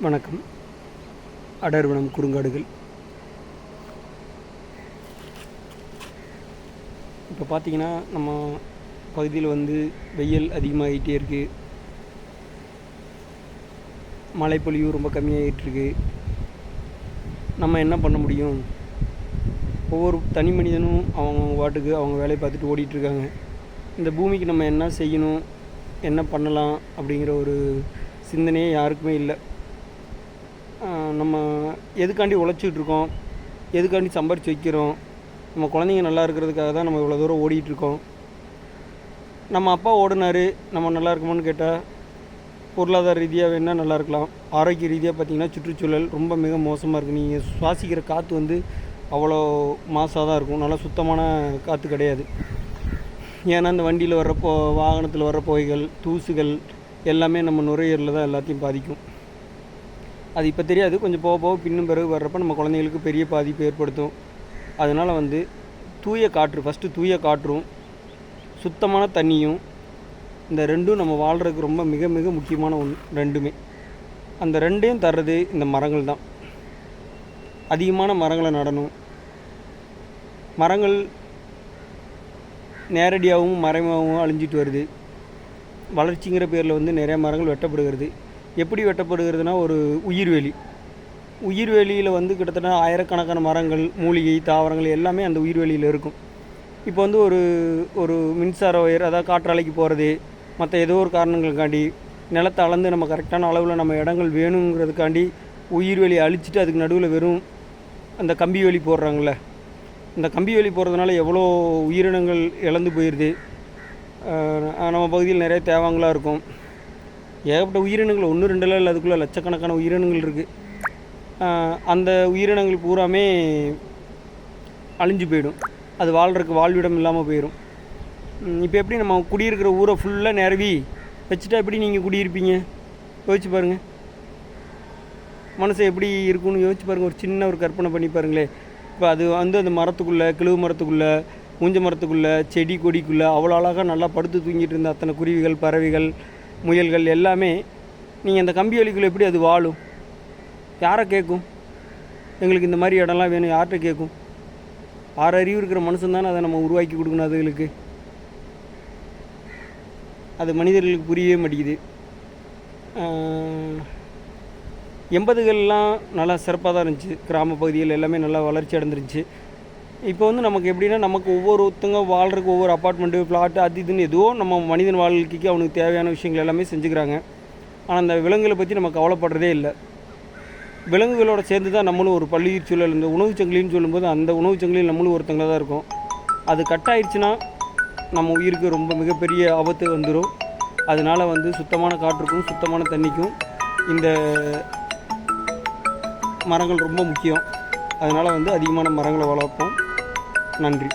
வணக்கம். அடர்வனம் குறுங்காடுகள். இப்போ பார்த்திங்கன்னா நம்ம பகுதியில் வெயில் அதிகமாகிட்டே இருக்குது. மழைப்பொழிவு ரொம்ப கம்மியாகிட்டுருக்கு. நம்ம என்ன பண்ண முடியும்? ஒவ்வொரு தனி மனிதனும் அவங்க பாட்டுக்கு அவங்க வேலையை பார்த்துட்டு ஓடிட்டுருக்காங்க. இந்த பூமிக்கு நம்ம என்ன செய்யணும், என்ன பண்ணலாம் அப்படிங்கிற ஒரு சிந்தனையே யாருக்குமே இல்லை. நம்ம எதுக்காண்டி உழைச்சிக்கிட்டு இருக்கோம், எதுக்காண்டி சம்பாரித்து வைக்கிறோம், நம்ம குழந்தைங்க நல்லா இருக்கிறதுக்காக தான் நம்ம இவ்வளோ தூரம் ஓடிட்டுருக்கோம். நம்ம அப்பா ஓடினார், நம்ம நல்லா இருக்குமான்னு கேட்டால் பொருளாதார ரீதியாக வேணால் நல்லா இருக்கலாம். ஆரோக்கிய ரீதியாக பார்த்திங்கன்னா சுற்றுச்சூழல் ரொம்ப மிக மோசமாக இருக்குது. நீங்கள் சுவாசிக்கிற காற்று அவ்வளோ மாசாக தான் இருக்கும். நல்லா சுத்தமான காற்று கிடையாது. ஏன்னா அந்த வண்டியில் வர்ற வாகனத்தில் வர்ற புகைகள், தூசுகள் எல்லாமே நம்ம நுரையீரலில் தான் எல்லாத்தையும் பாதிக்கும். அது இப்போ தெரியாது, கொஞ்சம் போக போக பின்னும் பிறகு வர்றப்போ நம்ம குழந்தைங்களுக்கு பெரிய பாதிப்பு ஏற்படுத்தும். அதனால் தூய காற்று, ஃபஸ்ட்டு தூய காற்றும் சுத்தமான தண்ணியும், இந்த ரெண்டும் நம்ம வாழ்கிறதுக்கு ரொம்ப மிக மிக முக்கியமான ஒன்று. ரெண்டுமே அந்த ரெண்டையும் தர்றது இந்த மரங்கள் தான். அதிகமான மரங்களை நடணும். மரங்கள் நேரடியாகவும் மறைமுகமாகவும் அழிஞ்சிட்டு வருது. வளர்ச்சிங்கிற பேரில் நிறையா மரங்கள் வெட்டப்படுகிறது. எப்படி வெட்டப்படுகிறதுனா, ஒரு உயிர்வேலியில் கிட்டத்தட்ட ஆயிரக்கணக்கான மரங்கள், மூலிகை, தாவரங்கள் எல்லாமே அந்த உயிர்வேலியில் இருக்கும். இப்போ ஒரு ஒரு மின்சார ஒயர், அதாவது காற்றாலைக்கு போகிறது, மற்ற ஏதோ ஒரு காரணங்களுக்காண்டி நிலத்தை அளந்து நம்ம கரெக்டான அளவில் நம்ம இடங்கள் வேணுங்கிறதுக்காண்டி உயிர்வேலியை அழிச்சிட்டு அதுக்கு நடுவில் வெறும் அந்த கம்பி வேலி போடுறாங்கள. இந்த கம்பி வேலி போடுறதுனால எவ்வளோ உயிரினங்கள் இழந்து போயிடுது. நம்ம பகுதியில் நிறைய தேவாங்களாக இருக்கும். ஏகப்பட்ட உயிரினங்கள், 1-2 இல்லை, அதுக்குள்ளே லட்சக்கணக்கான உயிரினங்கள் இருக்குது. அந்த உயிரினங்கள் பூராமே அழிஞ்சு போயிடும். அது வாழ்கிறதுக்கு வாழ்விடம் இல்லாமல் போயிடும். இப்போ எப்படி நம்ம குடியிருக்கிற ஊரை ஃபுல்லாக நிரவி வச்சுட்டா எப்படி நீங்கள் குடியிருப்பீங்க? யோசிச்சு பாருங்கள். மனசு எப்படி இருக்குன்னு யோசிச்சு பாருங்கள். ஒரு சின்ன ஒரு கற்பனை பண்ணி பாருங்களே. இப்போ அது அந்த மரத்துக்குள்ளே, கிழவு மரத்துக்குள்ளே, மூஞ்ச மரத்துக்குள்ளே, செடி கொடிக்குள்ளே அவ்வளோ அழகாக நல்லா படுத்து தூங்கிட்டு இருந்த அத்தனை குருவிகள், பறவைகள், முயல்கள் எல்லாமே நீங்கள் அந்த கம்பி வேலிக்குள்ளே எப்படி அது வாழும்? யாரை கேட்கும்? எங்களுக்கு இந்த மாதிரி இடம்லாம் வேணும், யார்கிட்ட கேட்கும்? 6 அறிவு இருக்கிற மனுஷன் தானே அதை நம்ம உருவாக்கி கொடுக்கணும். அதுகளுக்கு அது மனிதர்களுக்கு புரியவே மாட்டேங்குது. 80கள்லாம் நல்லா சிறப்பாக தான் இருந்துச்சு. கிராம பகுதிகள் எல்லாமே நல்லா வளர்ச்சி அடைஞ்சிருந்துச்சு. இப்போ நமக்கு எப்படின்னா, நமக்கு ஒவ்வொருத்தங்க வாழ்கிறதுக்கு ஒவ்வொரு அப்பார்ட்மெண்ட்டு, ஃப்ளாட்டு, அது இதுன்னு ஏதோ நம்ம மனிதன் வாழ்க்கைக்கு அவனுக்கு தேவையான விஷயங்கள் எல்லாமே செஞ்சுக்கிறாங்க. ஆனால் அந்த விலங்குகளை பற்றி நம்ம கவலைப்படுறதே இல்லை. விலங்குகளோடு சேர்ந்து தான் நம்மளும் ஒரு பல்லுயிர் சூழல், இந்த உணவுச் சங்கிலின்னு சொல்லும்போது அந்த உணவுச் சங்கிலியில் நம்மளும் ஒருத்தங்கள தான் இருக்கும். அது கட் ஆயிடுச்சுன்னா நம்ம உயிருக்கு ரொம்ப மிகப்பெரிய ஆபத்து வந்துடும். அதனால் சுத்தமான காற்றுக்கும் சுத்தமான தண்ணிக்கும் இந்த மரங்கள் ரொம்ப முக்கியம். அதனால் அதிகமான மரங்களை வளர்ப்போம். நன்றி.